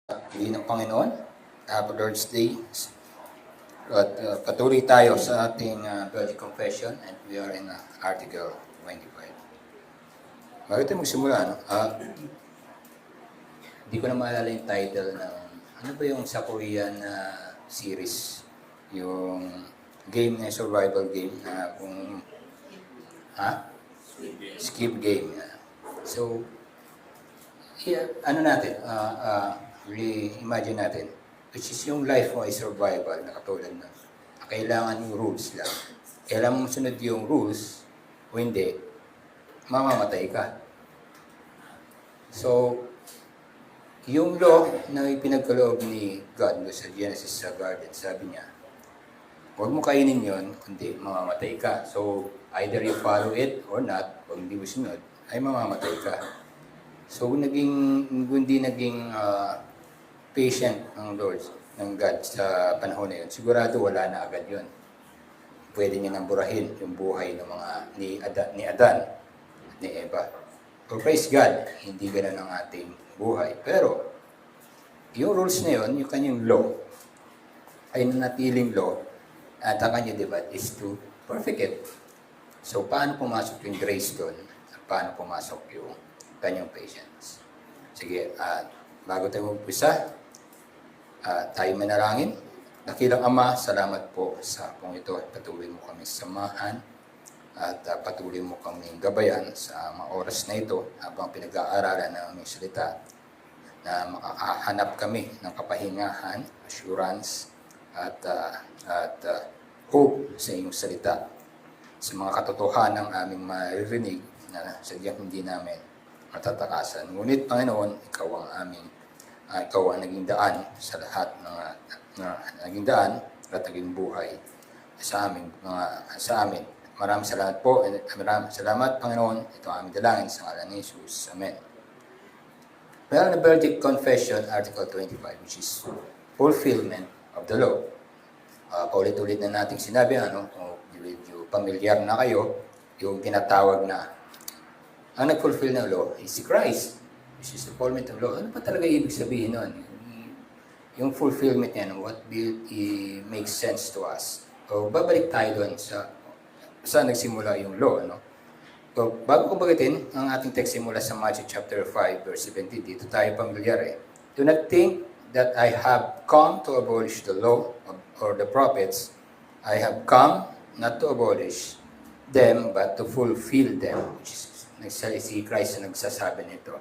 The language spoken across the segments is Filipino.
Pili ng Panginoon, Happy Lord's Day. At patuloy tayo sa ating Bible Confession and we are in Article 25. Bago tayo magsimula, hindi ko na maalala yung title ng, ano ba yung sa Korean series? Yung game na survival game na kung, Skip game. So, ano natin, imagine natin, which is yung life mo ay survival na katulad na kailangan yung rules lang. Kailangan mong sunod yung rules o hindi, mamamatay ka. So, yung law na ipinagkaloob ni God sa Genesis sa garden, sabi niya, huwag mo kainin yon, kundi mamamatay ka. So, either you follow it or not, pag hindi mo sunod, ay mamamatay ka. So, hindi naging patient ng Lord, ng God sa panahon na yun. Sigurado wala na agad yun. Pwede niya nang burahin yung buhay ng mga ni Adan at ni Eva. So, praise God, hindi ganun ang ating buhay. Pero, yung rules na yun, yung kanyang law, ay nanatiling law, at ang kanyang debate is to perfect it. So, paano pumasok yung grace doon? At paano pumasok yung kanyang patience? Sige, bago tayo mag-umpisa, tayo manalangin. Dakilang Ama, salamat po sa pong ito at patuloy mo kami samahan at patuloy mo kami gabayan sa mga oras na ito habang pinag-aaralan ng aming salita na makakahanap kami ng kapahingahan, assurance at hope sa iyong salita sa mga katotohanan ng aming maririnig na sadyang hindi namin matatakasan. Ngunit, Panginoon, ikaw ang naging daan sa lahat ng naging daan at naging buhay sa amin. Maraming salamat po. Maraming salamat, Panginoon. Ito ang aming dalangin sa ngalan ni Jesus. Amen. Well, the Bible Confession, Article 25, which is fulfillment of the law. Paulit-ulit na nating sinabi, kung medyo pamilyar na kayo, yung tinatawag na ang nag-fulfill ng law is si Christ, which is the fulfillment of law. Ano pa talaga ibig sabihin nun? Yung fulfillment niya, what will make sense to us? So, babalik tayo doon sa nagsimula yung law. So, bago ko bagitin, ang ating text simula sa Matthew chapter 5, verse 17. Dito tayo pamilyar. Do not think that I have come to abolish the law or the prophets. I have come not to abolish them, but to fulfill them, which is si Christ na nagsasabi nito.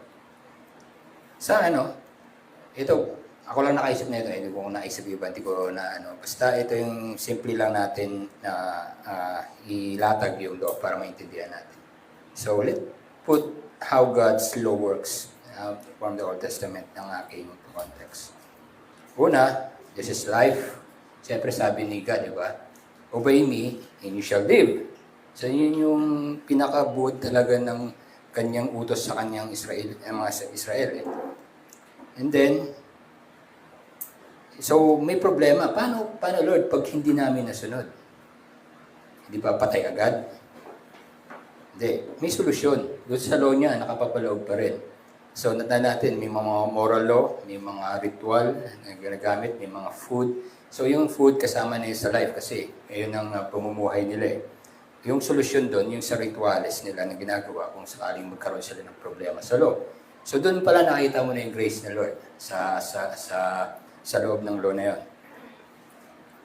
Ito, ako lang nakaisip na ito, hindi ko naisip iba, hindi ko basta ito yung simple lang natin na ilatag yung law para maintindihan natin. So, let's put how God's law works from the Old Testament ng aking context. Una, this is life. Siyempre sabi ni God, di ba? Obey me and you shall live. So, yun yung pinakabuod talaga ng kanyang utos sa kanyang mga sa Israel. And then, so may problema. Paano Lord, pag hindi namin nasunod? Hindi ba patay agad? Hindi. May solusyon. Doon sa law niya, nakapapaloob pa rin. So, natin, may mga moral law, may mga ritual na ginagamit, may mga food. So, yung food kasama na yun sa life kasi yun ang pamumuhay nila. Yung solusyon doon, yung sa rituals nila na ginagawa kung sakaling magkaroon sila ng problema sa law. So doon pala nakita mo na yung grace ng Lord sa loob ng law na yun.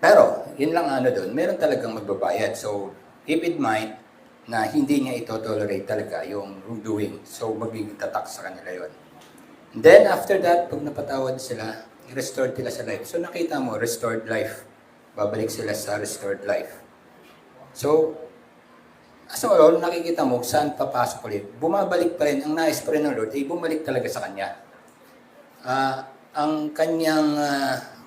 Pero, yun lang doon, meron talagang magbabayad. So, keep in mind na hindi niya ito tolerate talaga yung wrongdoing. So, magiging tatak sa kanila yun. And then, after that, pag napatawad sila, i-restored sila sa life. So, nakita mo, restored life. Babalik sila sa restored life. So, all, nakikita mo saan papasok ulit. Bumabalik pa rin, ang nais pa rin ng Lord ay bumalik talaga sa Kanya. Ang Kanyang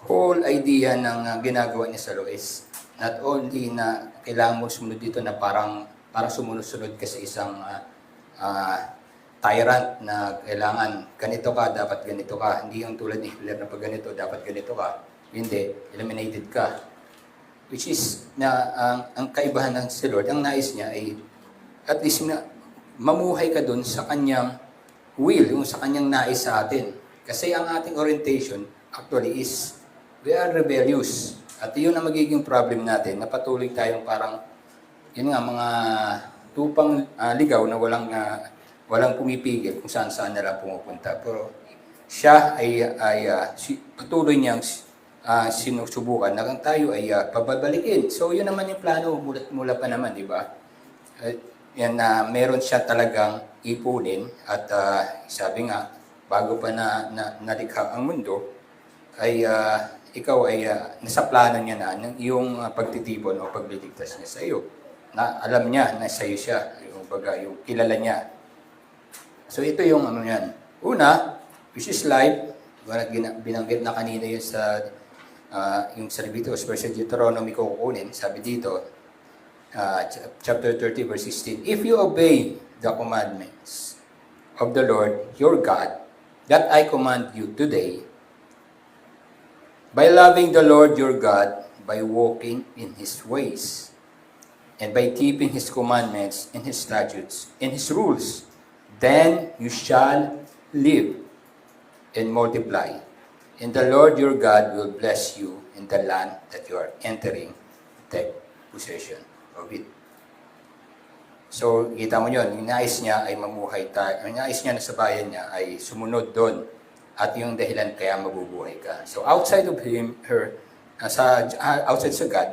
whole idea ng ginagawa niya sa law is not only na kailangan mo sumunod dito na parang sumunod-sunod ka sa isang tyrant na kailangan ganito ka, dapat ganito ka. Hindi yung tulad ni Hitler na pag ganito, dapat ganito ka. Hindi, eliminated ka. Which is ang kaibahan ng si Lord, ang nais niya ay at least mamuhay ka dun sa kanyang will, yung sa kanyang nais sa atin. Kasi ang ating orientation actually is we are rebellious. At yun ang magiging problem natin, na patuloy tayong parang, yun nga, mga tupang ligaw na walang pumipigil kung saan-saan na lang pumupunta. Pero siya patuloy niyang sinusubukan na tayo ay pababalikin. So yun naman yung plano, mula pa naman, di ba? Yan na meron siya talagang ipunin at sabi nga, bago pa nalikha ang mundo, ay ikaw ay nasa plano niya na yung pagtitipon o pagliligtas niya sa iyo. Na alam niya na sa iyo siya, yung kilala niya. So ito yung ano yan. Una, which is life, binanggit na kanina yun sa yung sa Leviticus verse Deuteronomy ko kukunin, sabi dito, chapter 30 verse 16, if you obey the commandments of the Lord your God that I command you today, by loving the Lord your God, by walking in His ways, and by keeping His commandments and His statutes and His rules, then you shall live and multiply. And the Lord your God will bless you in the land that you are entering to take possession of it. So, kita mo yun, yung nais niya ay mamuhay tayo. Yung nais niya na sa bayan niya ay sumunod doon. At yung dahilan kaya mabubuhay ka. So, outside of him, outside sa God,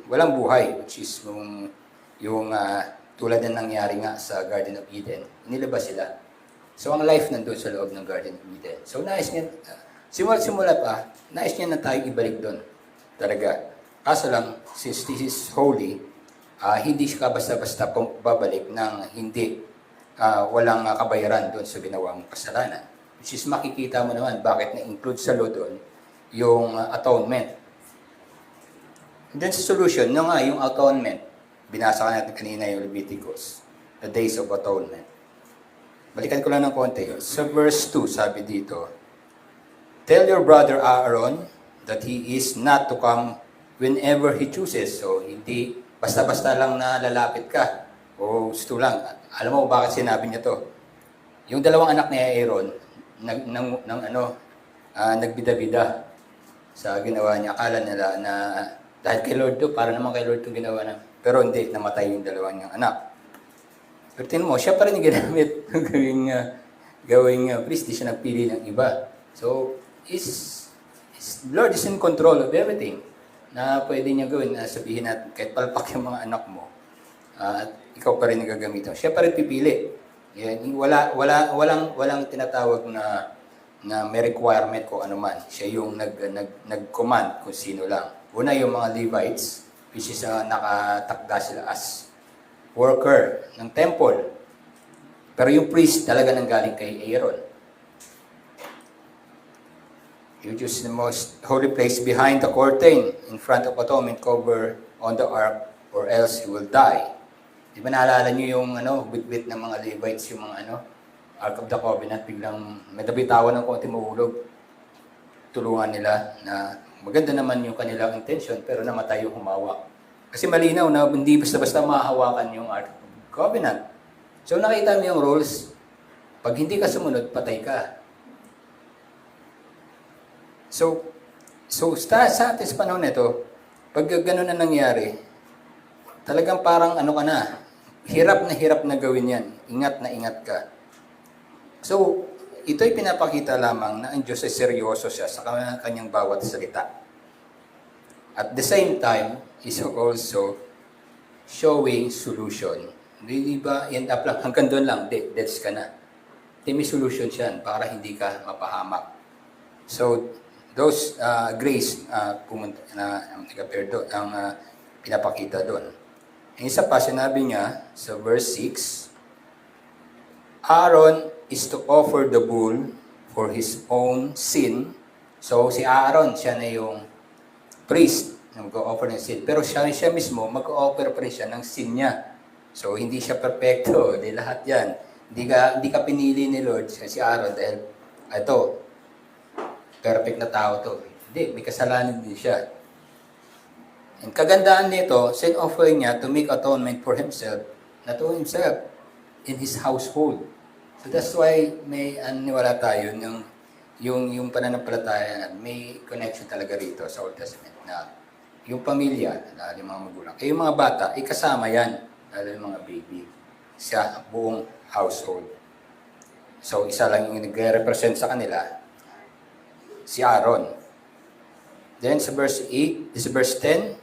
walang buhay, which is yung tulad na nangyari nga sa Garden of Eden. Inilabas sila. So, ang life nandun sa loob ng Garden of Eden. So, nais niya, simula pa, nais niya na tayo ibalik doon. Talaga. Kaso lang, since this is holy, hindi siya basta-basta babalik ng hindi walang kabayaran doon sa ginawang kasalanan. Which is makikita mo naman bakit na-include sa law doon yung atonement. And then sa solution, yung atonement, binasa ka natin kanina yung Leviticus, the days of atonement. Balikan ko lang ng konti. Sa verse 2, sabi dito, tell your brother Aaron that he is not to come whenever he chooses. So, hindi basta-basta lang na lalapit ka. O gusto lang. Alam mo bakit sinabi niya to? Yung dalawang anak ni Aaron, nagbida-bida sa ginawa niya. Akala nila na dahil kay Lord to, para naman kay Lord to ginawa na. Pero hindi, namatay yung dalawang niyang anak. Pero tinan mo, siya pa rin yung ginamit gawing priest, di siya nagpili ng iba. So, Lord is in control of everything na pwede niya gawin. Sabihin natin, kahit palpak yung mga anak mo, at ikaw pa rin nagagamitan. Siya pa rin pipili. Yan, walang tinatawag na may requirement ko ano man. Siya yung nag-command kung sino lang. Una yung mga Levites, which is nakatakda sila as worker ng temple. Pero yung priest talaga nanggaling kay Aaron. You choose the most holy place behind the curtain in front of atonement cover on the ark or else you will die. Di ba naalala nyo yung bit-bit ng mga Levites, yung mga Ark of the Covenant, biglang may nabitawan ng konti mahulog. Tulungan nila na maganda naman yung kanilang intention pero namatay yung humawak. Kasi malinaw na hindi basta-basta mahahawakan yung Ark of the Covenant. So nakita mo yung rules, pag hindi ka sumunod, patay ka. So sa atin sa panahon nito, pag gano'n na nangyari, talagang parang ka na, hirap na gawin yan. Ingat na ingat ka. So, ito'y pinapakita lamang na ang Diyos ay seryoso siya sa kanyang bawat salita. At the same time, is also showing solution. Hindi ba, end up lang, hanggang doon lang, deaths ka na. May solution siya para hindi ka mapahamak. So, those grace ang pinapakita doon. Ang isa pa, sinabi niya sa verse 6, Aaron is to offer the bull for his own sin. So, si Aaron, siya na yung priest na mag-offer ng sin. Pero siya mismo, mag-offer pa rin siya ng sin niya. So, hindi siya perfecto. Di lahat yan. Hindi ka pinili ni Lord, si Aaron, dahil ito, perfect na tao to. Hindi, may kasalanan din siya. And kagandaan nito, sin offering niya to make atonement for himself, not to himself, in his household. So that's why may aniwala tayo yung pananampalataya, may connection talaga rito sa Old Testament na yung pamilya, lalo yung mga magulang, yung mga bata, kasama yan, lalo yung mga baby, sa buong household. So, isa lang yung nagre-represent sa kanila, si Aaron. Then, sa verse 8, sa verse 10,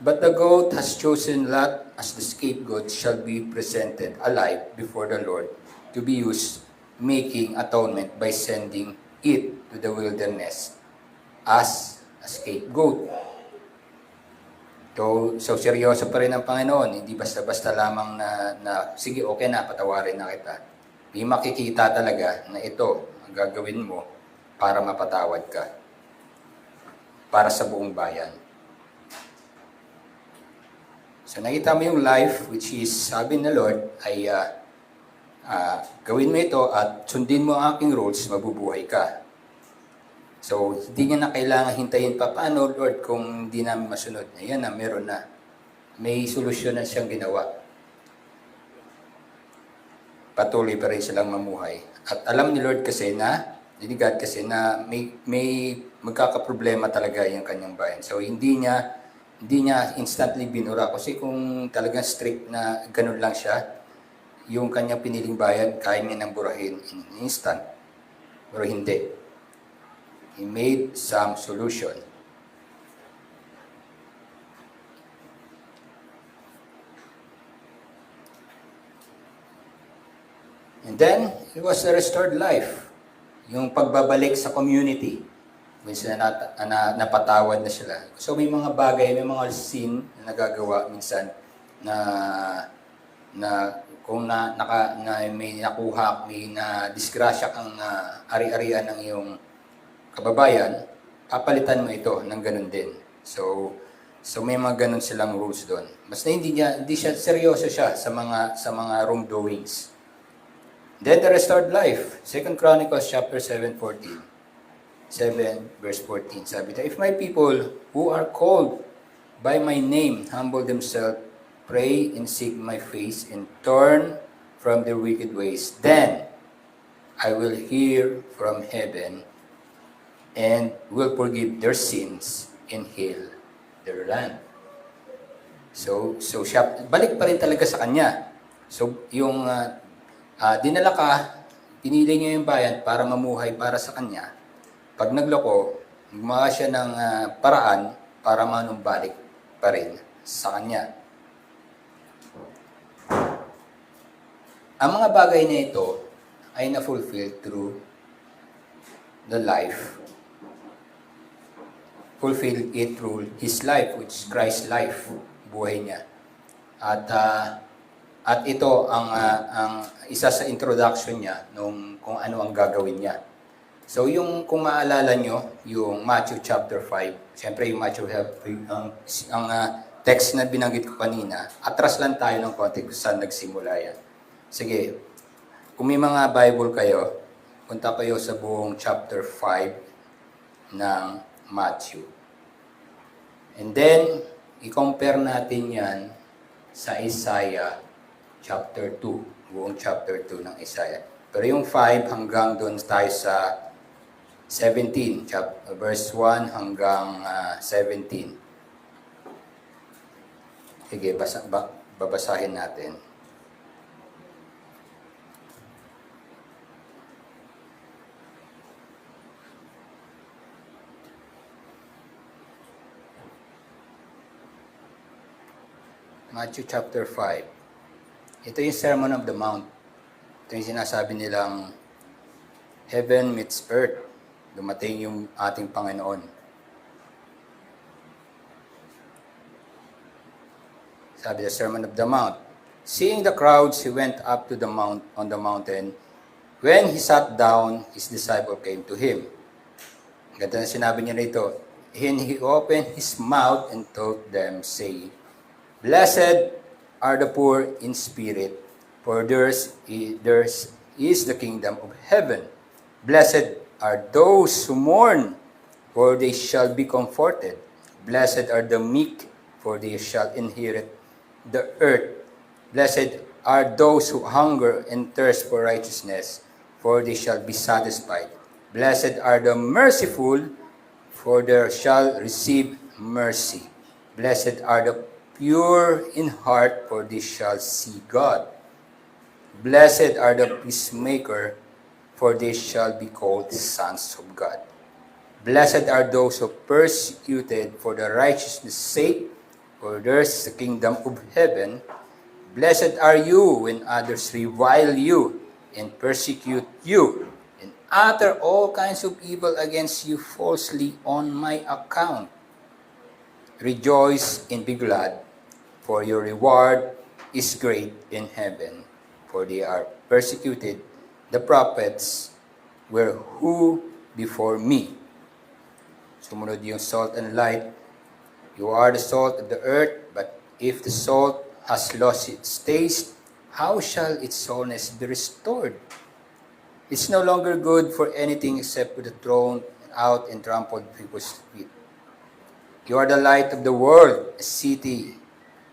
but the goat has chosen Lot as the scapegoat shall be presented alive before the Lord to be used making atonement by sending it to the wilderness as a scapegoat. So seryoso pa rin ang Panginoon, hindi basta-basta lamang na sige, okay na, patawarin na kita. May makikita talaga na ito ang gagawin mo para mapatawad ka. Para sa buong bayan. So nakita mo yung life, which is, sabi ng Lord, ay gawin mo ito at sundin mo ang aking rules, mabubuhay ka. So, hindi niya na kailangan hintayin pa, paano Lord kung hindi namin masunod? Ayan na, meron na. May solusyon na siyang ginawa. Patuloy pa rin silang mamuhay. At alam ni Lord kasi na, ni God kasi na may magkakaproblema talaga yung kanyang bayan. So, hindi niya instantly binura. Kasi kung talagang strict na ganun lang siya, yung kanyang piniling bayan, kaya niya nang burahin in instant. Pero hindi. He made some solution. And then, it was a restored life. Yung pagbabalik sa community. Minsan napatawad na sila. So may mga bagay, may mga sin na nagagawa minsan na kung may nakuha, may na-disgrasya kang ari-arian ng iyong kababayan, papalitan mo ito ng ganun din. So may mga ganun silang rules doon. Basta hindi siya seryoso siya sa mga wrongdoings. Then the restored life. 2 Chronicles chapter 7:14. 7 verse 14. Sabi ito, if my people who are called by my name humble themselves, pray and seek my face and turn from their wicked ways, then I will hear from heaven and will forgive their sins and heal their land. So siya, balik pa rin talaga sa kanya. So yung dinala ka, pinili niya yung bayan para mamuhay para sa kanya. Pag nagloko, gumawa siya ng paraan para manumbalik pa rin sa kanya. Ang mga bagay na ito ay na-fulfill through the life. Fulfill it through His life, which is Christ's life, buhay niya. At ito ang isa sa introduction niya kung ano ang gagawin niya. So kung maalala nyo, yung Matthew chapter 5, siyempre yung Matthew, ang text na binanggit ko kanina, atras lang tayo ng konti kung saan nagsimula yan. Sige, kung may mga Bible kayo, punta kayo sa buong chapter 5 ng Matthew. And then, i-compare natin yan sa Isaiah chapter 2, buong chapter 2 ng Isaiah. Pero yung 5 hanggang doon tayo sa 17, verse 1 hanggang 17. Sige, babasahin natin. Matthew chapter 5. Ito yung Sermon of the Mount. Ito yung sinasabi nilang heaven meets earth. Dumating yung ating Panginoon. Sabi the Sermon of the Mount. Seeing the crowds, he went up to the mountain. When he sat down, his disciple came to him. Ganda na sinabi niya rito. And he opened his mouth and taught them, saying, Blessed are the poor in spirit, for theirs is the kingdom of heaven. Blessed are those who mourn, for they shall be comforted. Blessed are the meek, for they shall inherit the earth. Blessed are those who hunger and thirst for righteousness, for they shall be satisfied. Blessed are the merciful, for they shall receive mercy. Blessed are the pure in heart, for they shall see God. Blessed are the peacemaker, for they shall be called sons of God. Blessed are those who are persecuted for the righteousness' sake, for theirs is the kingdom of heaven. Blessed are you when others revile you and persecute you, and utter all kinds of evil against you falsely on my account. Rejoice and be glad, for your reward is great in heaven, for they are persecuted the prophets were who before me. Sumunod yung salt and light. You are the salt of the earth, but if the salt has lost its taste, how shall its saltness be restored? It's no longer good for anything except to be thrown out and trampled people's feet. You are the light of the world. A city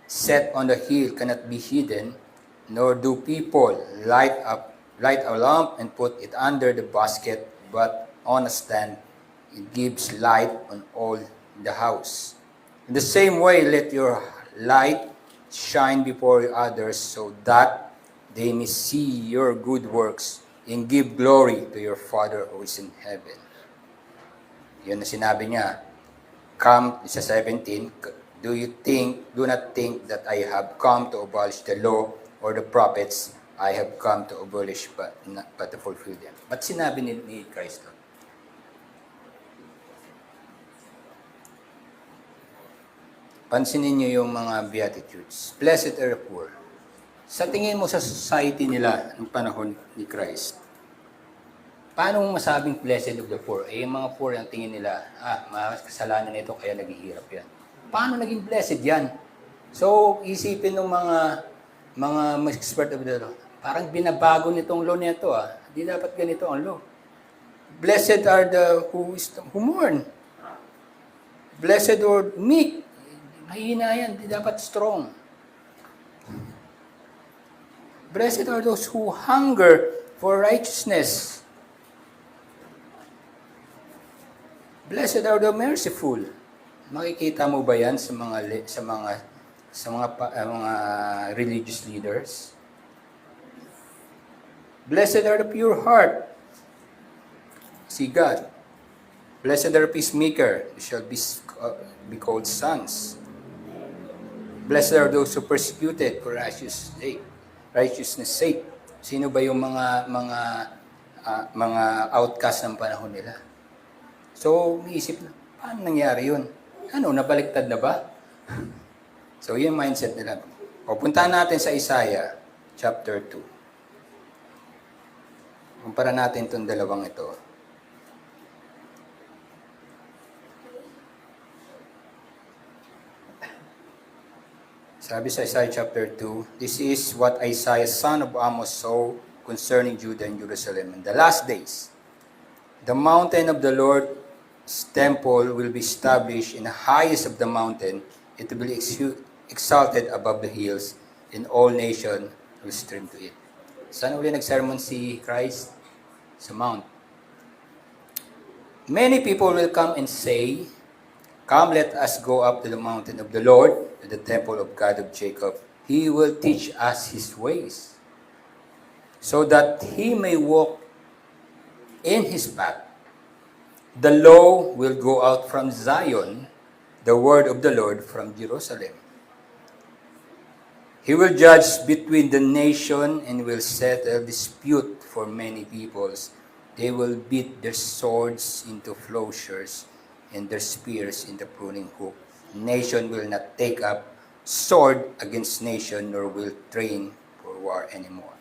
set on the hill cannot be hidden, nor do people light a lamp and put it under the basket, but on a stand. It gives light on all the house. In the same way, let your light shine before others, so that they may see your good works and give glory to your Father who is in heaven. Yun na sinabi niya. Come, sa 17, do not think that I have come to abolish the law or the prophets. I have come to abolish but to fulfill them. But sinabi ni Christ, pansinin niyo yung mga Beatitudes. Blessed are the poor. Sa tingin mo sa society nila ng panahon ni Christ, paano mo masabing blessed of the poor? Eh, yung mga poor, ang tingin nila, mga kasalanan nito kaya naghihirap yan. Paano naging blessed yan? So, isipin ng mga expert of the law, parang binabago nitong law nito. Hindi dapat ganito ang law. Blessed are the who mourn. Blessed or meek. Mahina yan, hindi dapat strong. Blessed are those who hunger for righteousness. Blessed are the merciful. Makikita mo ba yan sa mga religious leaders? Blessed are the pure heart. See God. Blessed are the peacemaker. They shall be called sons. Blessed are those who persecuted for righteousness' sake. Sino ba yung mga outcast ng panahon nila? So, iisip na, paano nangyari yun? Ano, nabaliktad na ba? So, yung mindset nila. O, punta natin sa Isaiah, chapter 2. Kumpara natin itong dalawang ito. Sabi sa Isaiah chapter 2, this is what Isaiah, son of Amos, saw concerning Judah and Jerusalem in the last days. The mountain of the Lord's temple will be established in the highest of the mountain. It will be exalted above the hills, and all nations will stream to it. Saan uli nag-sermon si Christ? Sa Mount. Many people will come and say, come, let us go up to the mountain of the Lord, to the temple of God of Jacob. He will teach us His ways, so that He may walk in His path. The law will go out from Zion, the word of the Lord from Jerusalem. He will judge between the nation and will settle dispute for many peoples. They will beat their swords into plowshares and their spears into pruning hook. Nation will not take up sword against nation, nor will train for war anymore.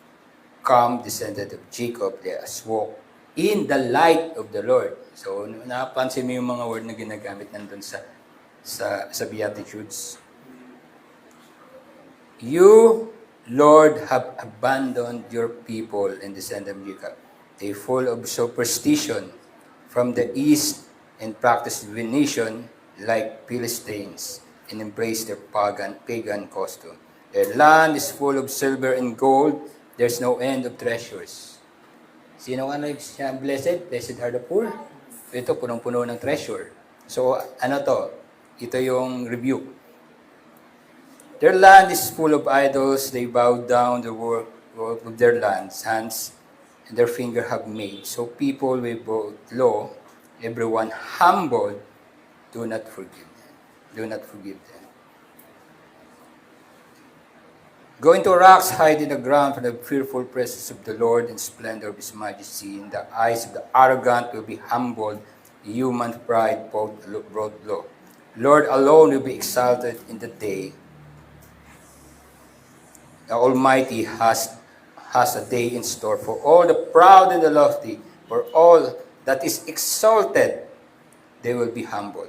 Come, descendant of Jacob, let us walk in the light of the Lord. So, napansin mo yung mga word na ginagamit nandun sa Beatitudes. You, Lord, have abandoned your people and descendant of Jacob. They full of superstition from the east and practice divination like Philistines and embrace their pagan costume. Their land is full of silver and gold. There's no end of treasures. Sino ka siya blessed? Blessed are the poor. Ito, punong-puno ng treasure. So, ano to? Ito yung review. Their land is full of idols. They bow down the work of their lands, hands, and their finger have made. So people with both law, everyone humbled, do not forgive them. Do not forgive them. Go into rocks, hide in the ground from the fearful presence of the Lord and splendor of His majesty. In the eyes of the arrogant will be humbled, human pride brought low. Lord alone will be exalted in the day. The Almighty has a day in store for all the proud and the lofty, for all that is exalted, they will be humbled.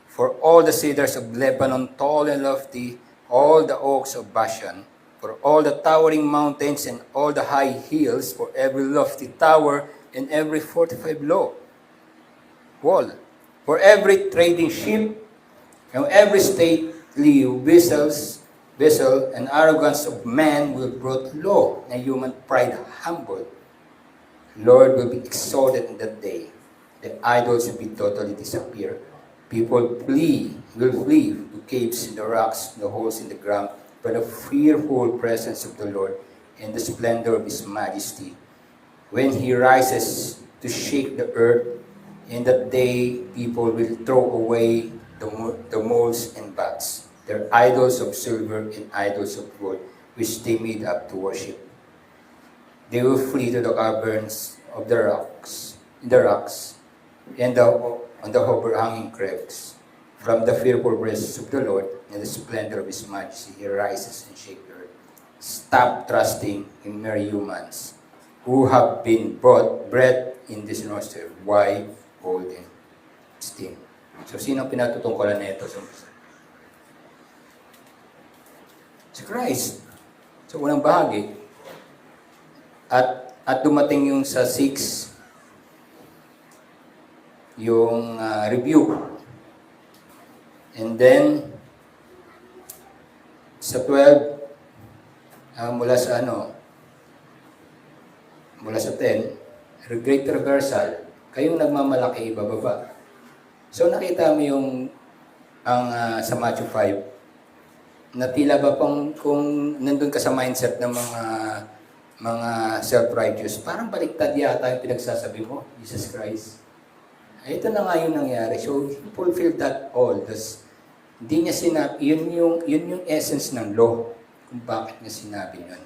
For all the cedars of Lebanon, tall and lofty, all the oaks of Bashan, for all the towering mountains and all the high hills, for every lofty tower and every fortified wall, for every trading ship and every stately vessel and arrogance of man will brought low, and human pride humbled. Lord will be exalted in that day. The idols will be totally disappear. People will flee to caves in the rocks, the holes in the ground, for the fearful presence of the Lord and the splendor of His majesty. When He rises to shake the earth, in that day people will throw away the molds and bats, their idols of silver and idols of gold, which they made up to worship. They will flee to the caverns of the rocks, and on the overhanging crags. From the fearful presence of the Lord and the splendor of His majesty, He rises and shakes the earth. Stop trusting in mere humans who have been bred in this nostril. Why hold them still? So, sino pinatutungkulan na ito? Si Christ. So, unang bahagi. At dumating yung sa 6, yung review. And then, sa 12, mula sa 10, great reversal, kayong nagmamalaki ibababa. So nakita mo yung sa Matthew 5, na tila ba kung nandun ka sa mindset ng mga self-righteous, parang baliktad yata yung pinagsasabi mo, Jesus Christ. Ito na nga yung nangyari. So, he fulfilled that all. Hindi niya sinabi, yun yung essence ng law, kung bakit niya sinabi yun.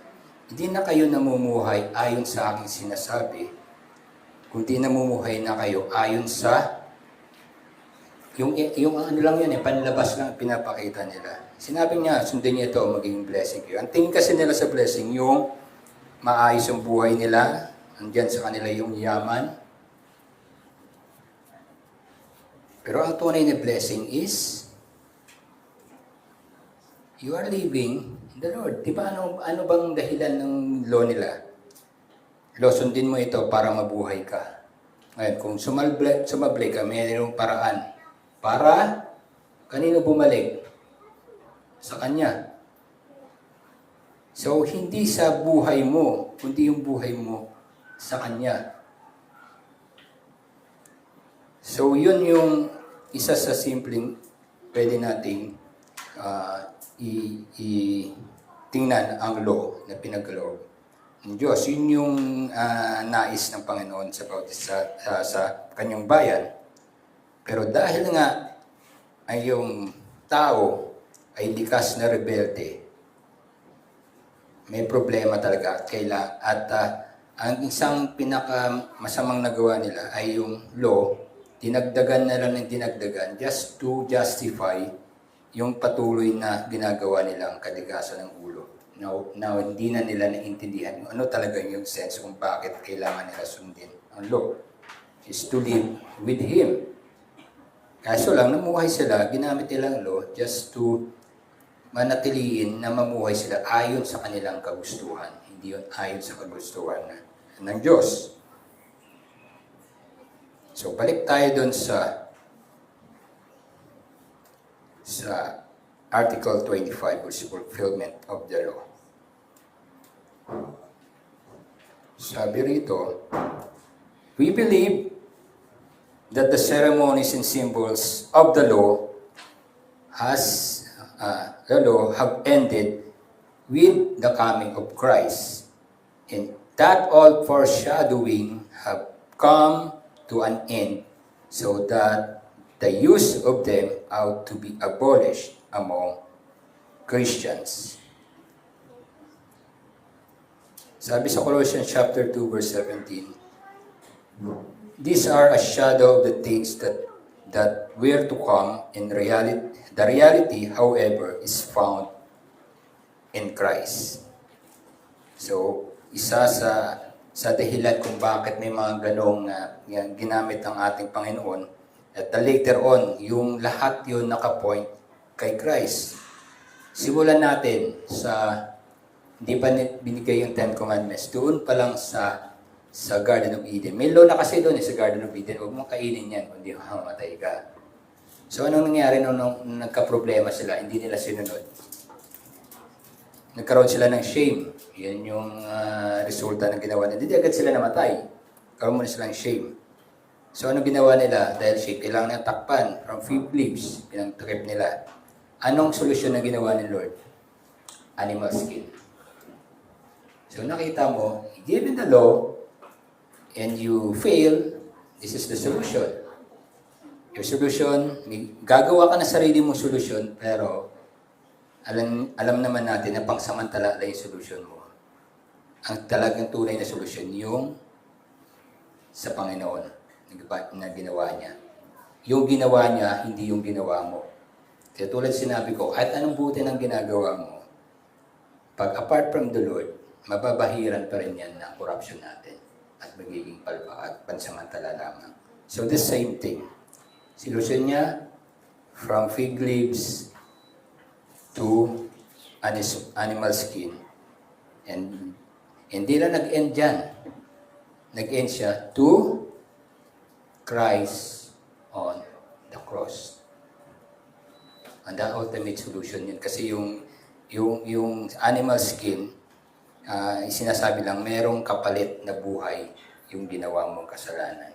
Hindi na kayo namumuhay ayon sa aking sinasabi, kundi namumuhay na kayo ayon sa, yung ano lang yun, panlabas lang pinapakita nila. Sinabi niya, sundin niya ito, magiging blessing kayo. Ang tingin kasi nila sa blessing, yung maayos yung buhay nila, andyan sa kanila yung yaman. Pero ang tunay na blessing is, you are living in the Lord. Diba ano bang dahilan ng law nila? Law, sundin mo ito para mabuhay ka. Ngayon, kung sumablay ka, mayroong paraan. Para, kanino bumalik? Sa Kanya. So, hindi sa buhay mo, kundi yung buhay mo sa Kanya. So, yun yung isa sa simpleng pwede nating tingnan ang law na pinag-loob ng Diyos. Yun yung nais ng Panginoon sa kanyang bayan. Pero dahil nga ay yung tao ay likas na rebelde, may problema talaga at ang isang pinakamasamang nagawa nila ay yung law, dinagdagan na lang ng dinagdagan just to justify yung patuloy na ginagawa nilang kaligasan ng ulo. Now hindi na nila naintindihan yung ano talaga yung sense kung bakit kailangan nila sundin ang law. Is to live with Him. Kaso lang, namuhay sila, ginamit nilang law just to manatiliin na mamuhay sila ayon sa kanilang kagustuhan. Hindi yun ayon sa kagustuhan ng Diyos. So, balik tayo dun sa Article 25, which is fulfillment of the law. Sabi rito, We believe that the ceremonies and symbols of the law have ended with the coming of Christ, and that all foreshadowing have come to an end, so that the use of them ought to be abolished among Christians. Sabi sa Colossians chapter 2 verse 17, these are a shadow of the things that were to come. In reality, the reality, however, is found in Christ. So, isa sa dahilan kung bakit may mga ganong ginamit ang ating Panginoon, at later on, yung lahat yun nakapoint kay Christ. Simulan natin sa hindi pa binigay yung Ten Commandments. Doon pa lang sa Garden of Eden. May law na kasi doon sa Garden of Eden. Huwag mong kainin yan kundi mamamatay ka. So anong nangyari nung nagka-problema sila? Hindi nila sinunod. Nagkaroon sila ng shame. Yan yung resulta ng ginawa nila. Hindi agad sila namatay. Karoon muna sila ng shame. So ano ginawa nila? Dahil shame, kailangan na takpan from fig leaves. Pinagtakip nila. Anong solusyon na ginawa ni Lord? Animal skin. So nakita mo, given the law, and you fail, this is the solution. Your solution, gagawa ka na sarili mong solusyon, pero alam naman natin na pangsamantala lang yung solusyon mo. Ang talagang tunay na solusyon, yung sa Panginoon na ginawa niya. Yung ginawa niya, hindi yung ginawa mo. Kaya tulad sinabi ko, kahit anong buti ng ginagawa mo, pag apart from the Lord, mababahiran pa rin yan ng corruption natin at magiging palpak at pansamantala lamang. So the same thing. Solusyon niya, from fig leaves to animal skin. And hindi lang nag-end dyan. Nag-end siya to Christ on the cross. And the ultimate solution yun. Kasi yung animal skin, sinasabi lang, merong kapalit na buhay yung ginawa mong kasalanan.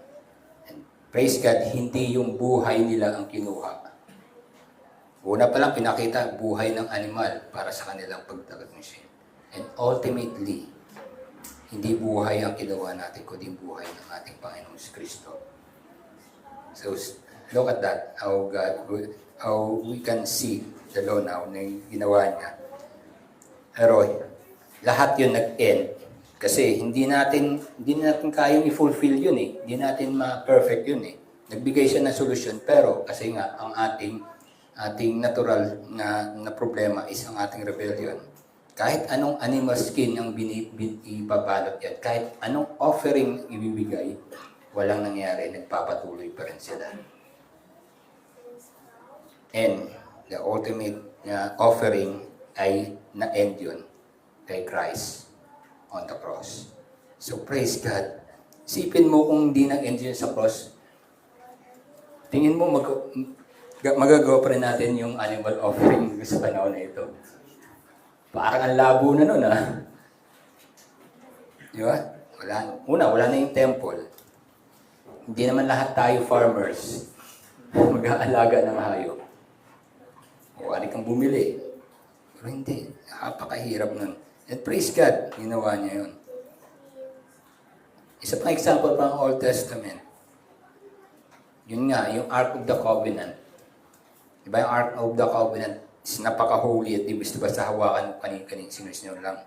And praise God, hindi yung buhay nila ang kinuha. Una pa lang pinakita, buhay ng animal para sa kanilang pagtagat ng sin. And ultimately, hindi buhay ang kinuha natin, kundi buhay ng ating Panginoong Kristo. So, look at that, how we can see the law now na ginawa niya. Pero, lahat yun nag-end. Kasi hindi natin kayang i-fulfill yun eh. Hindi natin ma-perfect yun eh. Nagbigay siya ng solusyon, pero kasi nga, ang ating natural na problema is ang ating rebellion. Kahit anong animal skin ang ibabalot yan, kahit anong offering ibibigay, walang nangyari, nagpapatuloy pa rin sila. And the ultimate offering ay na-end yun kay Christ on the cross. So praise God. Isipin mo kung hindi nag-end yun sa cross, tingin mo magagawa pa rin natin yung animal offering sa panahon na ito. Parang ang labo na nun, ha? Di ba? Wala na yung temple. Hindi naman lahat tayo farmers. Mag-aalaga ng hayop. Wala kang bumili. Pero hindi. Napakahirap nun. And praise God, ginawa niya yun. Isa pang example pa ang Old Testament. Yun nga, yung Ark of the Covenant. Diba yung Ark of the Covenant is napaka-holy at di basta hawakan kanin-kanin sino lang.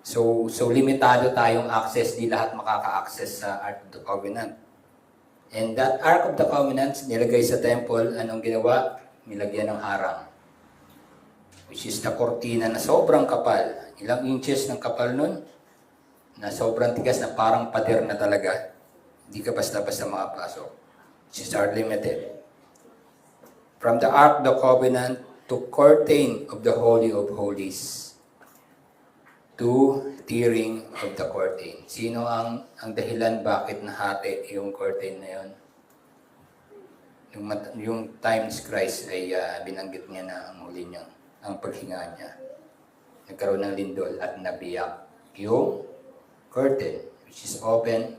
So limitado tayong access, di lahat makaka-access sa Ark of the Covenant. And that Ark of the Covenant, nilagay sa temple, anong ginawa? Nilagyan ng harang. Which is the kortina na sobrang kapal. Ilang inches ng kapal nun? Na sobrang tigas na parang pader na talaga. Hindi ka basta-basta makapasok. Which is our limited. From the Ark of the Covenant to curtain of the Holy of Holies to tearing of the curtain. Sino ang dahilan bakit nahati yung curtain na yun? Yung times Christ ay binanggit niya na ang huli niya, ang paghinga niya. Nagkaroon ng lindol at nabiyak yung curtain, which is open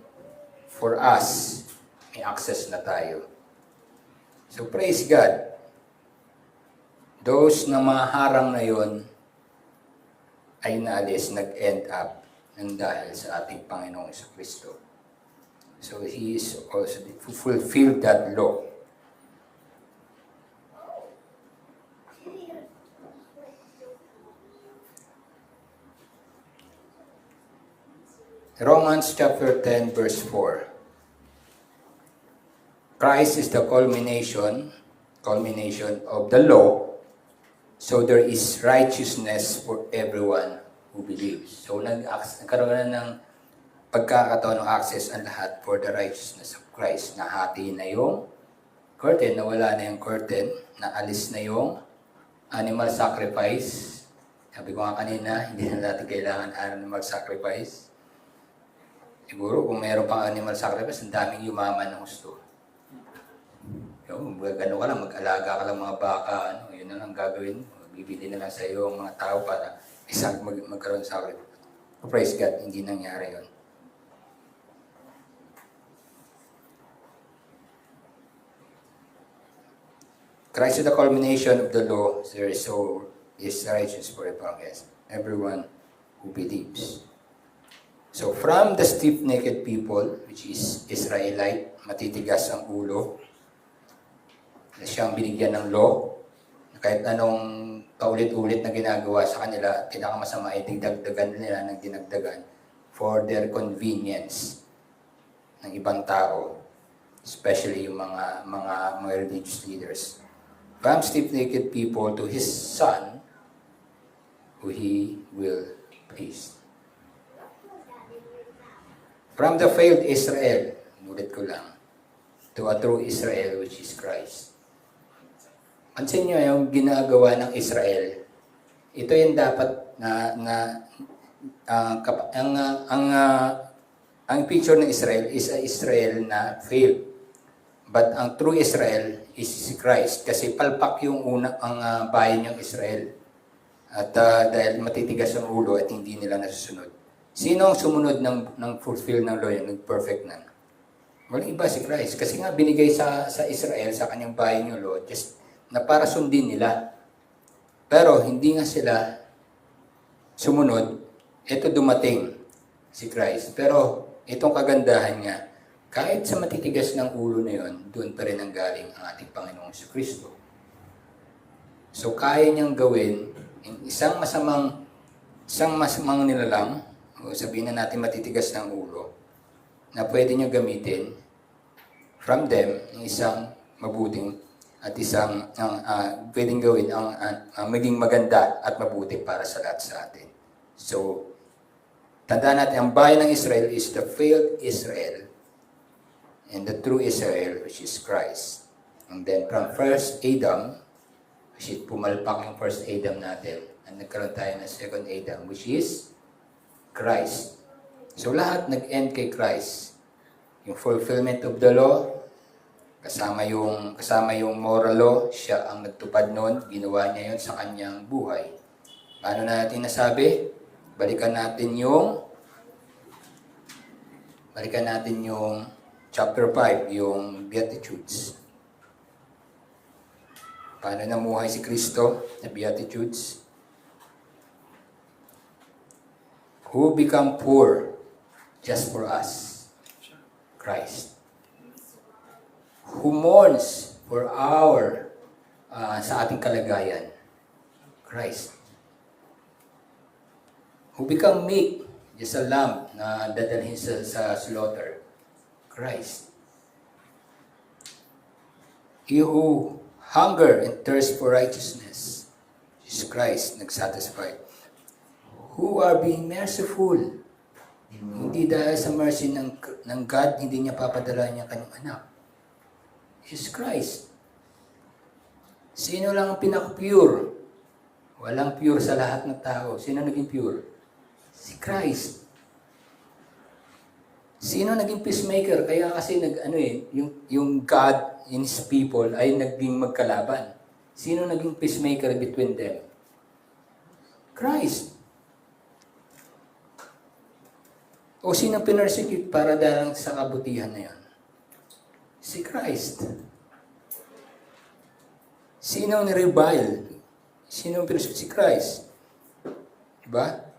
for us, may access na tayo. So praise God. Those na maharang na yon ay naalis, nag-end up ng dahil sa ating Panginoong Kristo. So He is also fulfilled that law. Romans chapter 10 verse 4. Christ is the culmination of the law, so there is righteousness for everyone who believes. So nagkaroon na ng pagkakataon ng access ang lahat for the righteousness of Christ. Nahati na yung curtain, nawala na yung curtain, naalis na yung animal sacrifice. Sabi ko nga kanina, hindi na natin kailangan animal sacrifice. Siguro kung mayroon pang animal sacrifice, ang daming yumaman ng gusto. Yung gano'n ka lang, mag-alaga ka lang mga baka, yun na lang gagawin. Bibili na lang sa iyo ang mga tao para isang magkaroon sa sacrifice. Praise God, hindi nangyari yun. Christ is the culmination of the law, there is righteous for everyone who believes. So from the stiff-necked people, which is Israelite, matitigas ang ulo, na siyang binigyan ng law, kahit anong paulit-ulit na ginagawa sa kanila, pinakamasama ay dinagdagan nila ng dinagdagan for their convenience ng ibang tao, especially yung mga religious leaders. From stiff-necked people to His Son, who He will please. From the failed Israel, ulit ko lang, to a true Israel, which is Christ. Pansin nyo yung ginagawa ng Israel. Ito yung dapat ang picture ng Israel is a Israel na failed. But ang true Israel is si Christ. Kasi palpak yung ang bayan ng Israel. At dahil matitigas ang ulo at hindi nila nasusunod. Sino ang sumunod ng fulfill ng law yun, nag-perfect na? Walang iba si Christ. Kasi nga binigay sa Israel, sa kanyang bayan yung law, just na para sundin nila. Pero hindi nga sila sumunod. Ito dumating si Christ. Pero itong kagandahan niya, kahit sa matitigas ng ulo na yun, doon pa rin ang galing ang ating Panginoong Kristo. So kaya niyang gawin isang masamang nilalang, o sabihin na natin matitigas ng ulo, na pwede nyo gamitin from them yung isang mabuting at isang pwedeng gawin ang maging maganda at mabuti para sa lahat sa atin. So, tandaan natin, ang bayan ng Israel is the failed Israel and the true Israel, which is Christ. And then from first Adam, which is pumalpak yung first Adam natin, and nagkaroon tayo ng second Adam, which is Christ. So lahat nag-end kay Christ. Yung fulfillment of the law, kasama yung moral law, siya ang nagtupad noon, ginawa niya yon sa kanyang buhay. Paano natin nasabi? Balikan natin yung chapter 5, yung Beatitudes. Paano namuhay si Kristo na Beatitudes? Who become poor just for us? Christ. Who mourns for sa ating kalagayan? Christ. Who become meek, just a lamb na dadalhin sa slaughter? Christ. He who hunger and thirst for righteousness, is Christ, nagsatisfy. Who are being merciful. Hindi dahil sa mercy ng God, hindi niya papadala niya kanyang anak. Jesus Christ. Sino lang ang pinaka-pure? Walang pure sa lahat ng tao. Sino naging pure? Si Christ. Sino naging peacemaker? Kaya kasi yung God and His people ay naging magkalaban. Sino naging peacemaker between them? Christ. O sino pinersecute para dahil sa kabutihan na yan? Si Christ. Sino ni-revile? Sino pinersecute? Si Christ. Diba?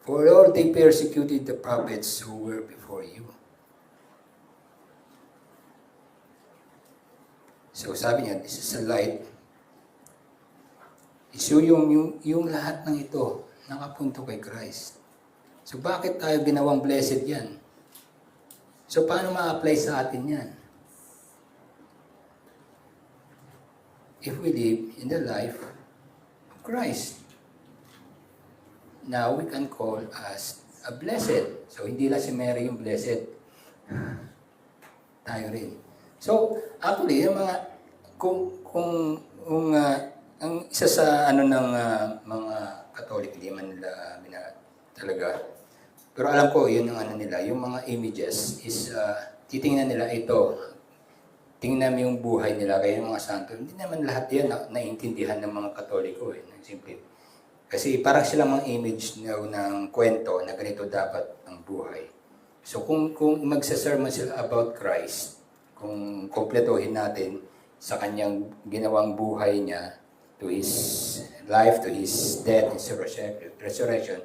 For all they persecuted the prophets who were before you. So sabi niya, this is a light. So yung lahat ng ito, nakapunto kay Christ. So bakit tayo ginawang blessed yan? So paano ma-apply sa atin yan? If we live in the life of Christ. Now we can call us a blessed. So hindi lang si Mary yung blessed. Tayo rin. So actually, yung mga ang isa sa ano ng mga Catholic, hindi man nila talaga. Pero alam ko, yun ang ano nila, yung mga images is titingnan nila ito. Tingnan yung buhay nila, kaya yung mga santo. Hindi naman lahat yan naiintindihan ng mga Katoliko. Simple. Kasi parang silang mga image ng kwento na ganito dapat ang buhay. So kung magsasermon sila about Christ, kung kompletohin natin sa kanyang ginawang buhay niya, to His life, to His death, His resurrection,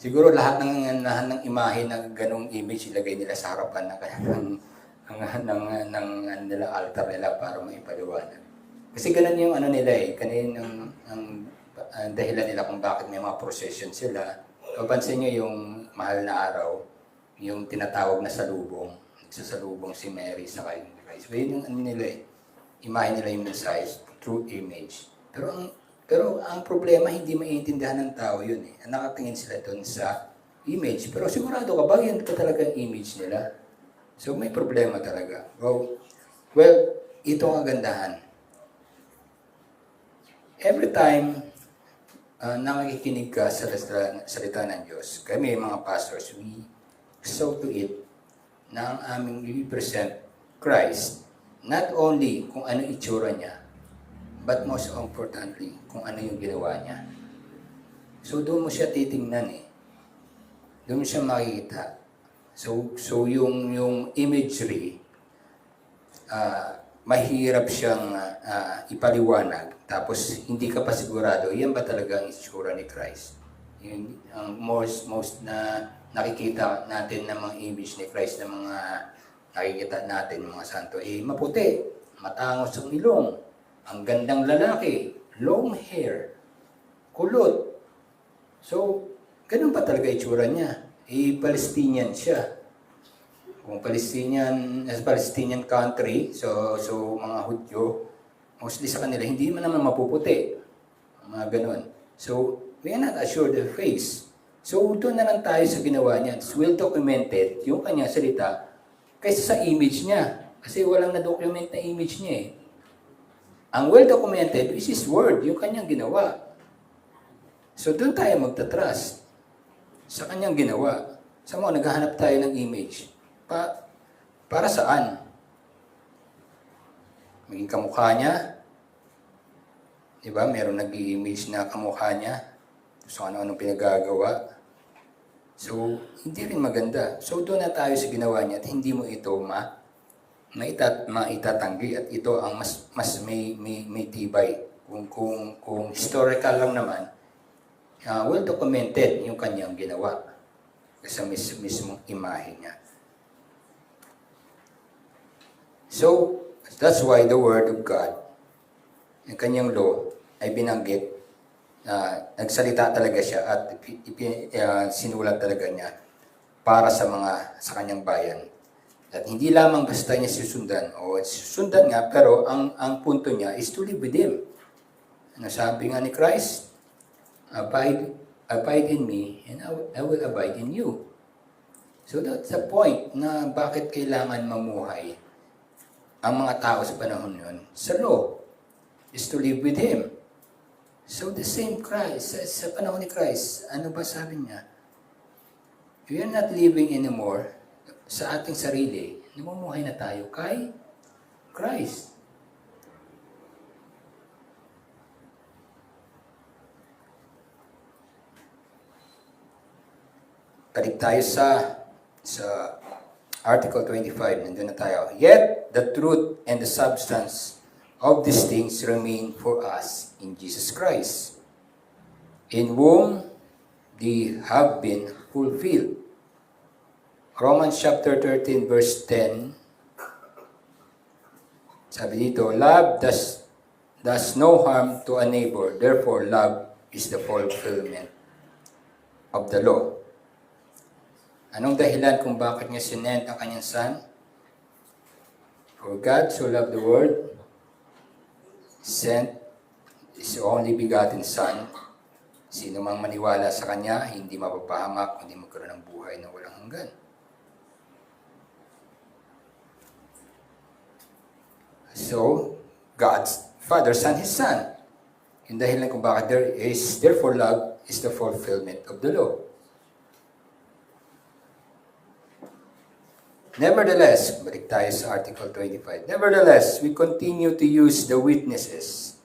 siguro lahat ng imahe ng ganong image ilagay nila sa harapan ng nila altar nila para maipaliwanag. Kasi ganun yung ano nila kanin ang dahilan nila kung bakit may mga procession sila. Papansin nyo yung mahal na araw, yung tinatawag na salubong. Nagsasalubong si Mary sa kay Christ. So, yun yung ano nila imahe nila yung message, true image. Pero ang problema, hindi maiintindihan ng tao yun Nakatingin sila doon sa image. Pero sigurado ka ba, yan ka talaga yung image nila? So may problema talaga. Well, ito ang kagandahan. Every time nakikinig ka sa salita ng Diyos, kami mga pastors, we saw to it na ang aming represent Christ, not only kung ano itsura niya, but most importantly, kung ano yung ginawa niya. So doon mo siya titingnan Doon mo siya makikita. So yung imagery, mahirap siyang ipaliwanag. Tapos hindi ka pa sigurado, yan ba talaga ang itsura ni Christ? Yung ang most na nakikita natin ng mga image ni Christ, na mga nakikita natin mga santo, maputi, matangos ang ilong, ang gandang lalaki, long hair, kulot. So, ganun pa talaga itsura niya. Palestinian siya. Kung Palestinian country, so mga Hudyo, mostly sa kanila, hindi man naman mapuputi. Mga ganun. So, we are not assured of face. So, doon na lang tayo sa ginawa niya. It's well documented yung kanyang salita kaysa sa image niya. Kasi walang na-document na image niya Ang well-documented is His Word, yung kanyang ginawa. So doon tayo magta-trust sa kanyang ginawa. Sa mga naghahanap tayo ng image. Para saan? Maging kamukha niya. Diba? Meron nag-i-image na kamukha niya. So ano-anong pinagagawa. So hindi rin maganda. So doon na tayo sa ginawa niya at hindi mo ito maitatanggi at ito ang mas may tibay. Kung historical lang naman, well documented yung kanyang ginawa sa mismong imahe niya. So, that's why the Word of God, yung kanyang law, ay binanggit, nagsalita talaga siya at sinulat talaga niya para sa kanyang bayan. At hindi lamang basta niya susundan, susundan nga, pero ang punto niya is to live with Him. Ano sabi nga ni Christ? Abide in me, and I will abide in you. So that's the point na bakit kailangan mamuhay ang mga tao sa panahon yun. Sa law, is to live with Him. So the same Christ, sa panahon ni Christ, ano ba sabi niya? We are not living anymore sa ating sarili, namumuhay na tayo kay Christ. balik tayo sa Article 25, nandun na tayo. Yet, the truth and the substance of these things remain for us in Jesus Christ, in whom they have been fulfilled. Romans chapter 13, verse 10, sabi dito, love does no harm to a neighbor, therefore love is the fulfillment of the law. Anong dahilan kung bakit niya sinend ang kanyang son? For God so loved the world, sent His only begotten Son. Sino mang maniwala sa Kanya, hindi mapapahamak, kundi magkaroon ng buhay na walang hanggan. So, God's Father sent His Son. Yung dahilan kung bakit therefore love is the fulfillment of the law. Nevertheless, balik tayo sa Article 25. Nevertheless, we continue to use the witnesses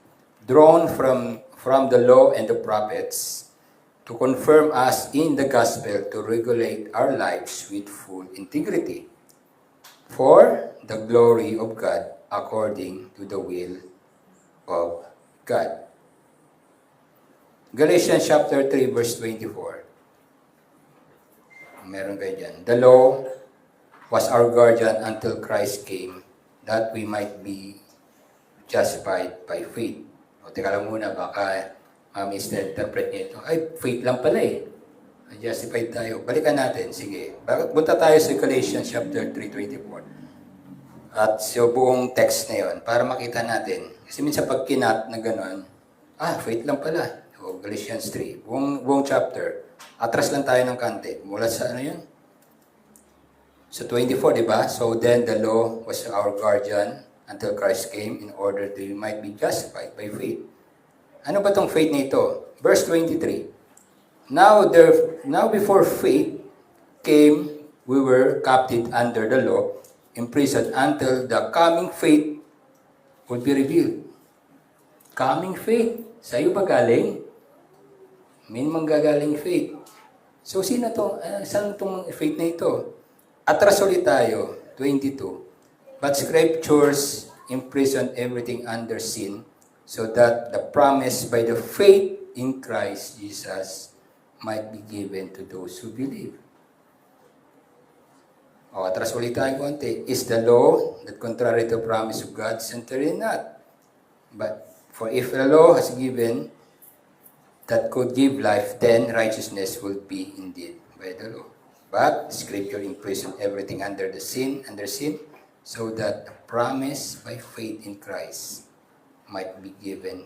drawn from the law and the prophets to confirm us in the gospel to regulate our lives with full integrity for the glory of God according to the will of God. Galatians chapter 3 verse 24. Meron kayo dyan. The law was our guardian until Christ came, that we might be justified by faith. O, teka lang muna, baka misinterpret niya ito. Ay, faith lang pala eh. Justified tayo. Balikan natin, sige. Punta tayo sa Galatians chapter 3:24. At so buong text na yon para makita natin. Kasi minsan pag kinat na gano'n, faith lang pala. O, Galatians 3, buong chapter. Atras lang tayo ng kante. Mula sa ano yun? So 24, di ba? So then the law was our guardian until Christ came in order that we might be justified by faith. Ano ba tong faith na ito? Verse 23. Now before faith came, we were captive under the law, imprisoned until the coming faith would be revealed. Coming faith. Sa iyo ba galing? May manggagaling faith. So sino to? Saan itong faith na ito? Atras ulit tayo, 22. But scriptures imprisoned everything under sin, so that the promise by the faith in Christ Jesus might be given to those who believe. O, atras ulit tayo konti. Is the law that contrary to the promise of God? Certainly not. But for if the law has given that could give life, then righteousness will be indeed by the law. But Scripture imprisoned everything under sin, so that the promise by faith in Christ might be given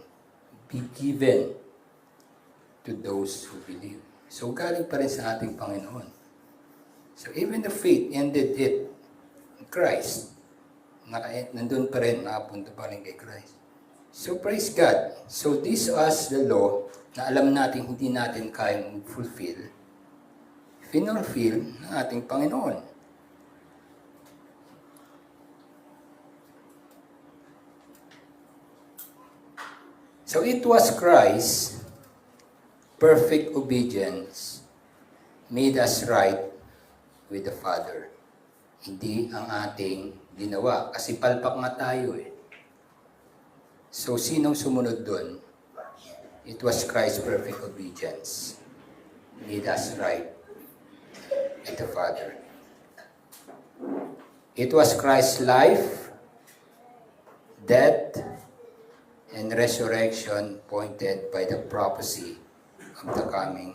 to those who believe. So galing pa rin sa ating Panginoon. So even the faith ended it in Christ. Nandun pa rin, nakapunta pa rin kay Christ. So praise God. So this was the law na alam natin hindi natin kayang fulfill. Finulfill ng ating Panginoon. So it was Christ's perfect obedience made us right with the Father. Hindi ang ating ginawa. Kasi palpak nga tayo eh. So sinong sumunod doon? It was Christ's perfect obedience made us right with the Father. It was Christ's life, death, and resurrection pointed by the prophecy of the coming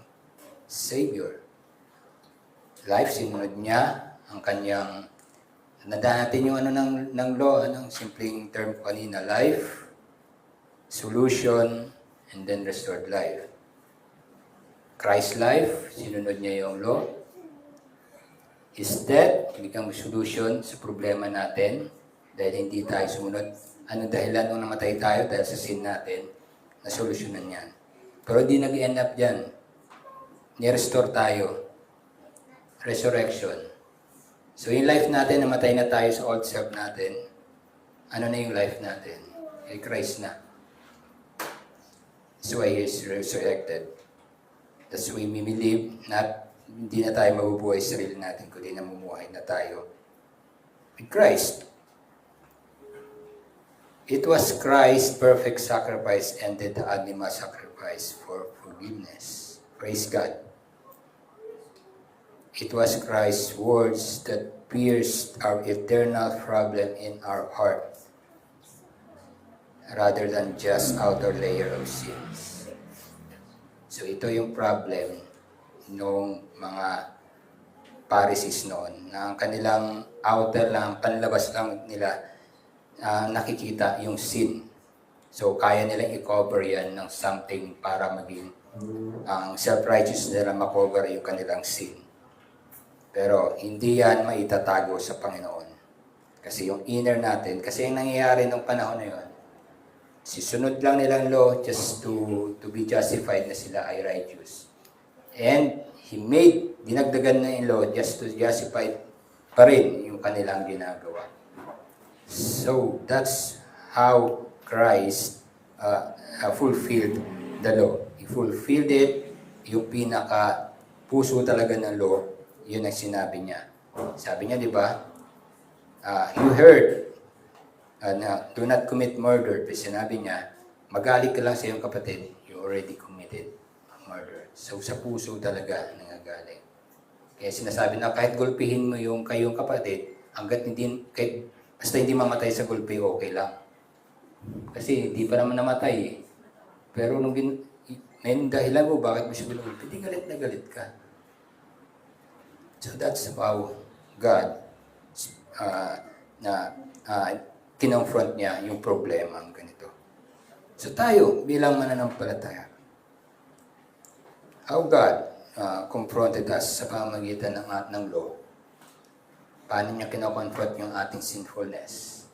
Savior. Life, sinunod niya ang kanyang, nadaan natin yung ng law, anong simpleng term kanina, life, solution, and then restored life. Christ's life, sinunod niya yung law. His death, become solution sa problema natin dahil hindi tayo sumunod. Anong dahilan nung namatay tayo? Dahil sa sin natin, na solusyonan yan. Pero di nag-end up dyan. Ni-restore tayo. Resurrection. So yung life natin, namatay na tayo sa old self natin. Ano na yung life natin? Kay Christ na. That's why He is resurrected. That's why we believe, not hindi na tayo mabubuhay sa sarili natin, kundi namumuhay na tayo with Christ. It was Christ's perfect sacrifice ended the animal sacrifice for forgiveness. Praise God. It was Christ's words that pierced our eternal problem in our heart, rather than just outer layer of sins. So ito yung problem nung mga Pharisees noon, na ang kanilang outer lang, panlabas lang nila nakikita yung sin. So kaya nilang i-cover yan ng something para maging ang self-righteous nila makover yung kanilang sin. Pero hindi yan maitatago sa Panginoon. Kasi yung inner natin, kasi yung nangyayari nung panahon na yun, sisunod lang nilang law just to be justified na sila ay righteous. And dinagdagan na yung law just to justify pa rin yung kanilang ginagawa. So, that's how Christ fulfilled the law. He fulfilled it, yung pinaka-puso talaga ng law, yun ang sinabi niya. Sabi niya, di ba, you heard, do not commit murder. Pero sinabi niya, magalit ka lang sa iyong kapatid, you already committed murder. So sa puso talaga nangagaling. Kaya sinasabi na kahit gulpihin mo yung kayong kapatid, basta hindi mamatay sa gulpi, okay lang. Kasi hindi pa naman namatay eh. Pero nung may dahilan mo, bakit mo siya gulpi? Hindi galit na galit ka. So that's how God kinonfront niya yung problema ganito. So tayo, bilang mananampalataya, how God confronted us sa pamamagitan ng law. Paano niya kinoconfront yung ating sinfulness?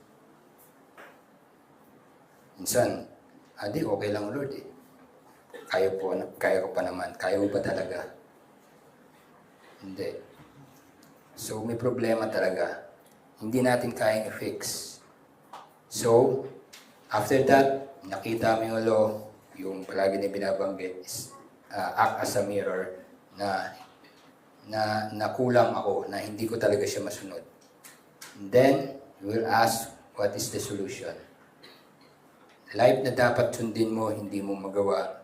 Minsan, okay lang Lord eh. Kaya ko pa naman. Kaya mo pa talaga? Hindi. So may problema talaga. Hindi natin kayang i-fix. So, after that, nakita mo yung law, yung palagi na binabanggit is act as a mirror na kulang ako, na hindi ko talaga siya masunod. And then, you will ask, what is the solution? Life na dapat sundin mo, hindi mo magawa.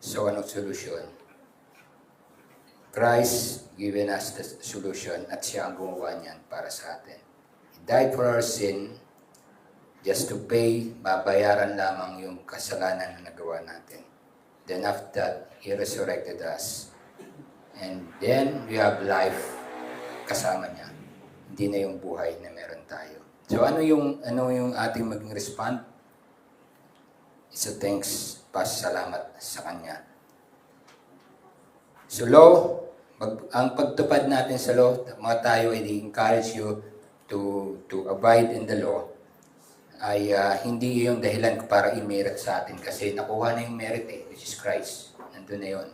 So, anong solution? Christ given us the solution at siya ang gumawa niyan para sa atin. He died for our sin, just to pay, babayaran lamang yung kasalanan na nagawa natin. Then after that, He resurrected us. And then, we have life kasama niya. Hindi na yung buhay na meron tayo. So ano yung ating maging respond? It's a thanks, pasalamat sa Kanya. So law, ang pagtupad natin sa law, mga tayo ay encourage you to abide in the law, ay hindi yung dahilan para i-merit sa atin kasi nakuha na yung merit which is Christ. Nandun na yun.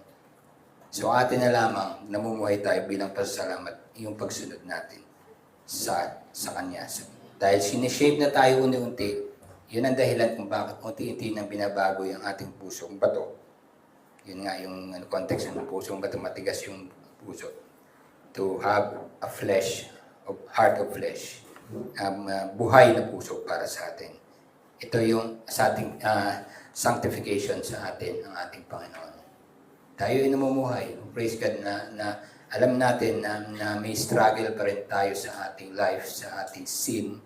So atin na lamang, namumuhay tayo bilang pasasalamat yung pagsunod natin sa Kanya. Dahil sineshape na tayo unti-unti, yun ang dahilan kung bakit unti-unti nang binabago yung ating pusong bato. Yun nga yung context ng pusong bato, matigas yung puso. To have a heart of flesh. Buhay na puso para sa atin. Ito yung sa ating sanctification sa atin, ang ating Panginoon. Tayo ay namumuhay. Praise God na alam natin na may struggle pa rin tayo sa ating life, sa ating sin.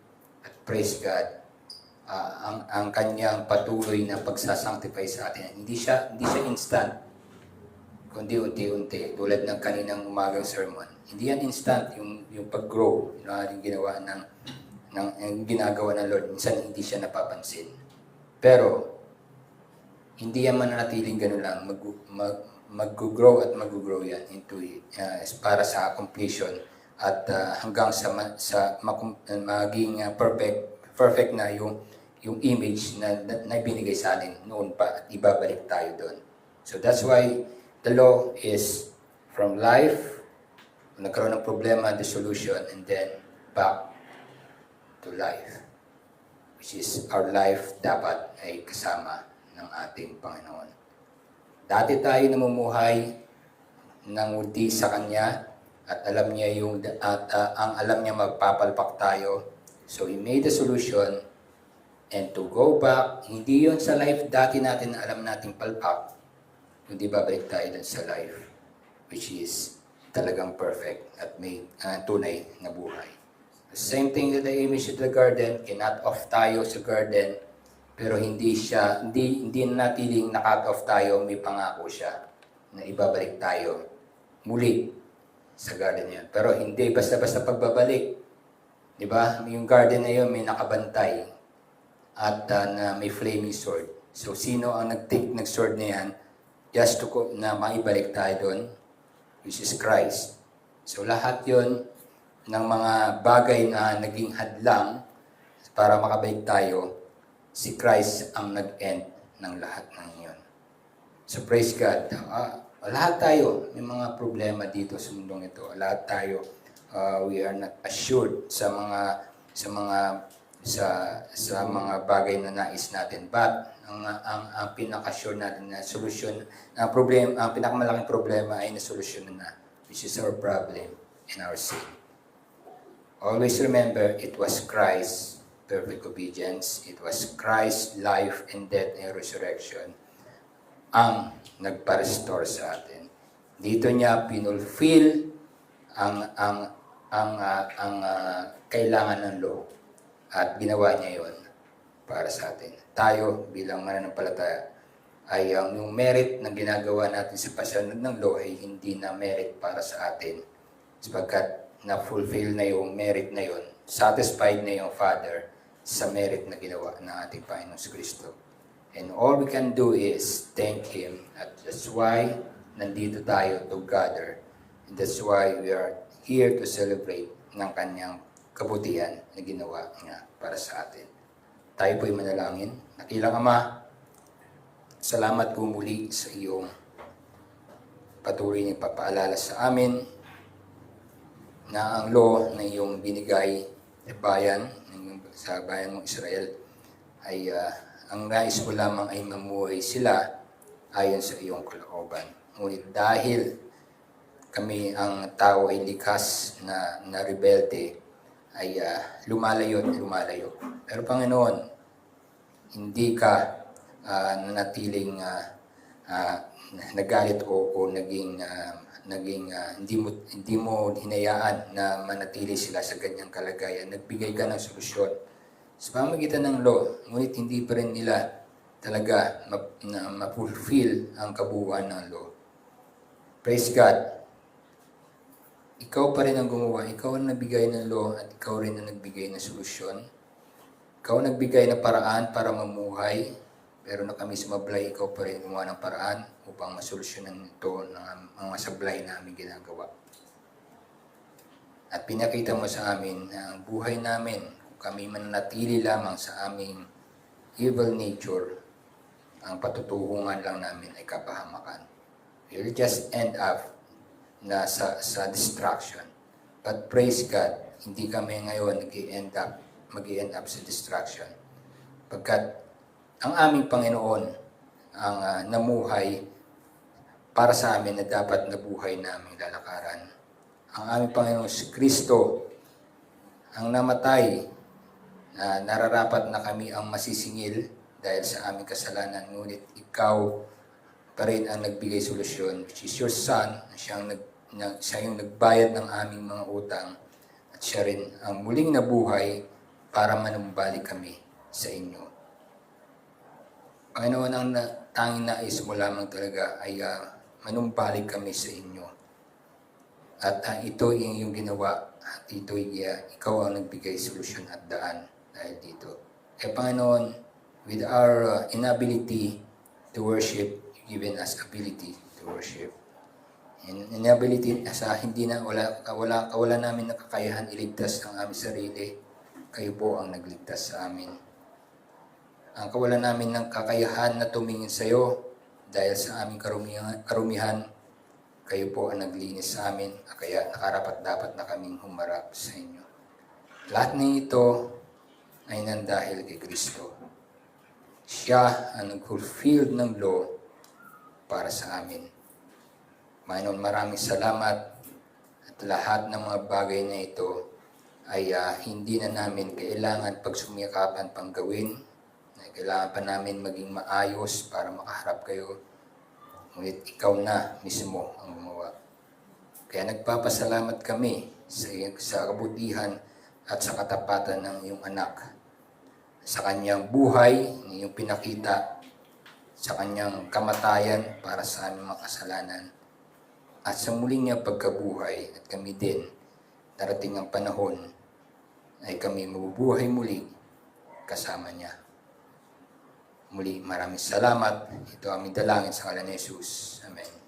At praise God, ang Kanyang patuloy na pagsasanctify sa atin. Hindi siya instant, kundi unti-unti. Tulad ng kaninang umagang sermon. Hindi yan instant yung pag-grow na ginawa ng ginagawa ng Lord. Minsan hindi siya napapansin. Pero hindi yan mananatiling gano'n lang. Mag-grow at mag-grow yan into para sa completion at hanggang sa maging perfect na yung image na binigay sa atin noon pa at ibabalik tayo doon. So that's why the law is from life, nagkaroon ng problema, the solution, and then back to life, which is our life dapat ay kasama ng ating Panginoon. Dati tayo namumuhay nangudi sa Kanya at alam niya ang alam niya magpapalpak tayo. So He made a solution, and to go back, hindi yon sa life dati natin na alam nating palpak, kundi babalik tayo dun sa life which is talagang perfect at may tunay na buhay. The same thing with the image of the garden, kinat off tayo sa garden, pero hindi natiling nakat off tayo, may pangako siya na ibabalik tayo muli sa garden niya. Pero hindi basta-basta pagbabalik. Di ba? Yung garden na yun may nakabantay at na may flaming sword. So sino ang nag-take ng sword na yan just to na maibalik tayo doon, which is Christ. So lahat yon ng mga bagay na naging hadlang para makabalik tayo, si Christ ang nag-end ng lahat ng yon. So praise God. Lahat tayo may mga problema dito sa mundong ito. Lahat tayo we are not assured sa mga bagay na nais natin. But ang pinaka-sure natin na solusyon, ang pinakamalaking problema ay nasolusyonan na, which is our problem and our sin. Always remember, it was Christ's perfect obedience. It was Christ's life and death and resurrection ang nagpa-restore sa atin. Dito niya pinulfill ang kailangan ng law at ginawa niya yon para sa atin. Tayo bilang mananampalataya ay yung merit na ginagawa natin sa pasunod ng law ay hindi na merit para sa atin, sapagkat na-fulfill na yung merit na yon, satisfied na yung Father sa merit na ginawa ng ating Panginoon Kristo. And all we can do is thank Him, at that's why nandito tayo together. And that's why we are here to celebrate ng Kanyang kabutihan na ginawa niya para sa atin. Tayo po'y manalangin. Nakilang Ama, salamat po muli sa iyong patuloy na papaalala sa amin na ang law na iyong binigay sa bayan ng Israel ay ang nais mo lamang ay mamuhay sila ayon sa iyong kalooban. Ngunit dahil kami ang tao ay likas na rebelde, ay lumalayo. Pero Panginoon, hindi ka nanatiling nagalit o naging hindi mo hinayaan na manatili sila sa ganyang kalagayan. Nagbigay ka ng solusyon sa pamamagitan ng law, ngunit hindi pa rin nila talaga ma-fulfill ang kabuuan ng law. Praise God. Ikaw pa rin ang gumawa. Ikaw ang nagbigay ng law at ikaw rin ang nagbigay ng solusyon. Ikaw ang nagbigay ng paraan para mamuhay, pero na kami sumablay, ikaw pa rin gumawa ng paraan upang masolusyonan ito ng mga sablay na aming ginagawa. At pinakita mo sa amin na ang buhay namin, kung kami mananatili lamang sa aming evil nature, ang patutuhungan lang namin ay kapahamakan. We'll just end up na sa destruction. But praise God, hindi kami ngayon mag-i-end up sa destruction. Pagkat ang aming Panginoon ang namuhay para sa amin na dapat nabuhay naming lalakaran. Ang aming Panginoon si Kristo ang namatay na nararapat na kami ang masisingil dahil sa aming kasalanan. Ngunit ikaw pa rin ang nagbigay solusyon, which is your Son, siya yung nagbayad ng aming mga utang, at siya rin ang muling nabuhay para manumbalik kami sa inyo. Panginoon, ang tanging nais mo lamang talaga ay manumbalik kami sa inyo. At ito yung iyong ginawa, at ito ikaw ang nagbigay solusyon at daan dahil dito. Kaya Panginoon, with our inability to worship, given us ability to worship. And inability sa wala namin nakakayahan iligtas ang aming sarili, kayo po ang nagligtas sa amin. Ang kawalan namin ng kakayahan na tumingin sa iyo dahil sa aming karumihan, kayo po ang naglinis sa amin, kaya nakarapat dapat na kaming humarap sa inyo. Lahat ng ito ay nandahil kay Kristo. Siya ang nag-fulfill ng law para sa amin. Panginoon, maraming salamat at lahat ng mga bagay na ito ay hindi na namin kailangan pagsumikapan pang gawin. Kailangan pa namin maging maayos para makaharap kayo. Ngunit ikaw na mismo ang gumawa. Kaya nagpapasalamat kami sa kabutihan at sa katapatan ng iyong anak. Sa kanyang buhay, iyong pinakita, sa kanyang kamatayan para sa aming mga kasalanan. At sa muling niyang pagkabuhay at kami din, darating ang panahon ay kami mabubuhay muli kasama niya. Muli, maraming salamat. Ito aming dalangin sa ngalan ni Jesus. Amen.